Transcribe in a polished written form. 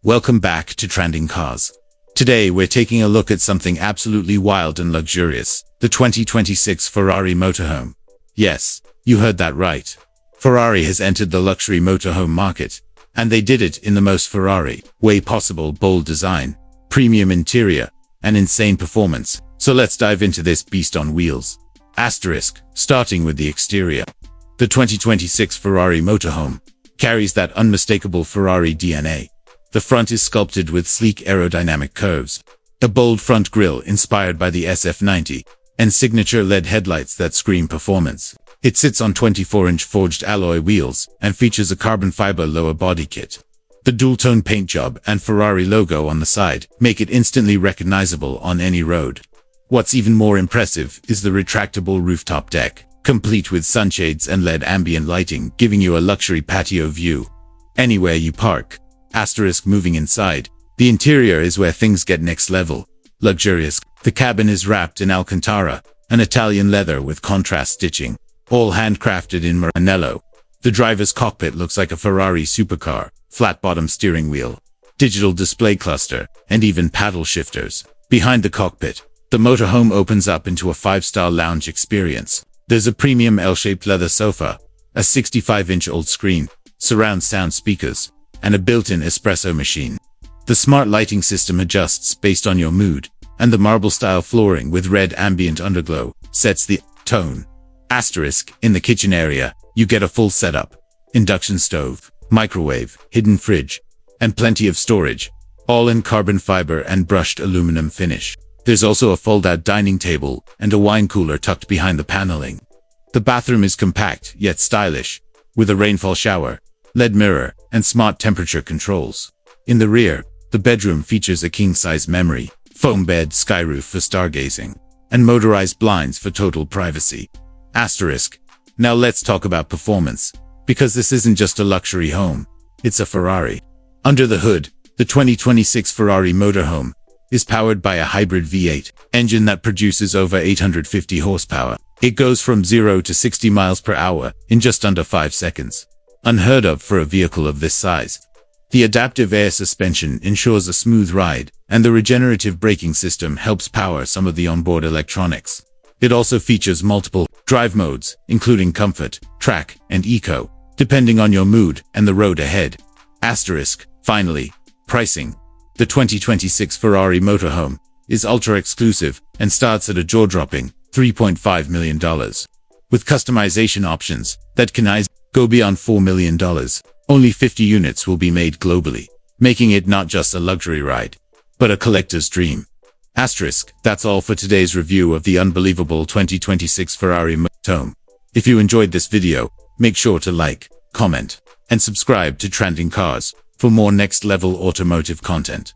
Welcome back to Trending Cars. Today we're taking a look at something absolutely wild and luxurious, the 2026 Ferrari Motorhome. Yes, you heard that right. Ferrari has entered the luxury motorhome market, and they did it in the most Ferrari way possible: bold design, premium interior, and insane performance. So let's dive into this beast on wheels. Starting with the exterior. The 2026 Ferrari Motorhome carries that unmistakable Ferrari DNA. The front is sculpted with sleek aerodynamic curves, a bold front grille inspired by the SF90, and signature LED headlights that scream performance. It sits on 24-inch forged alloy wheels and features a carbon fiber lower body kit. The dual-tone paint job and Ferrari logo on the side make it instantly recognizable on any road. What's even more impressive is the retractable rooftop deck, complete with sunshades and LED ambient lighting, giving you a luxury patio view anywhere you park. Moving inside, the interior is where things get next level. Luxurious. The cabin is wrapped in Alcantara, an Italian leather with contrast stitching, all handcrafted in Maranello. The driver's cockpit looks like a Ferrari Supercar, flat-bottom steering wheel, digital display cluster, and even paddle shifters. Behind the cockpit, the motorhome opens up into a 5-star lounge experience. There's a premium L-shaped leather sofa, a 65-inch old screen, surround sound speakers, and a built-in espresso machine. The smart lighting system adjusts based on your mood, and the marble-style flooring with red ambient underglow sets the tone. In the kitchen area, you get a full setup: induction stove, microwave, hidden fridge, and plenty of storage, all in carbon fiber and brushed aluminum finish. There's also a fold-out dining table and a wine cooler tucked behind the paneling. The bathroom is compact yet stylish, with a rainfall shower, LED mirror, and smart temperature controls. In the rear, the bedroom features a king-size memory foam bed, skyroof for stargazing, and motorized blinds for total privacy. Now let's talk about performance, because this isn't just a luxury home, it's a Ferrari. Under the hood, the 2026 Ferrari Motorhome is powered by a hybrid V8 engine that produces over 850 horsepower. It goes from 0 to 60 miles per hour in just under 5 seconds. Unheard of for a vehicle of this size. The adaptive air suspension ensures a smooth ride, and the regenerative braking system helps power some of the onboard electronics. It also features multiple drive modes, including comfort, track, and eco, depending on your mood and the road ahead. Finally, pricing. The 2026 Ferrari Motorhome is ultra-exclusive and starts at a jaw-dropping $3.5 million. With customization options that can go beyond $4 million. Only 50 units will be made globally, making it not just a luxury ride, but a collector's dream. That's all for today's review of the unbelievable 2026 Ferrari Motorhome. If you enjoyed this video, make sure to like, comment, and subscribe to Trending Cars for more next-level automotive content.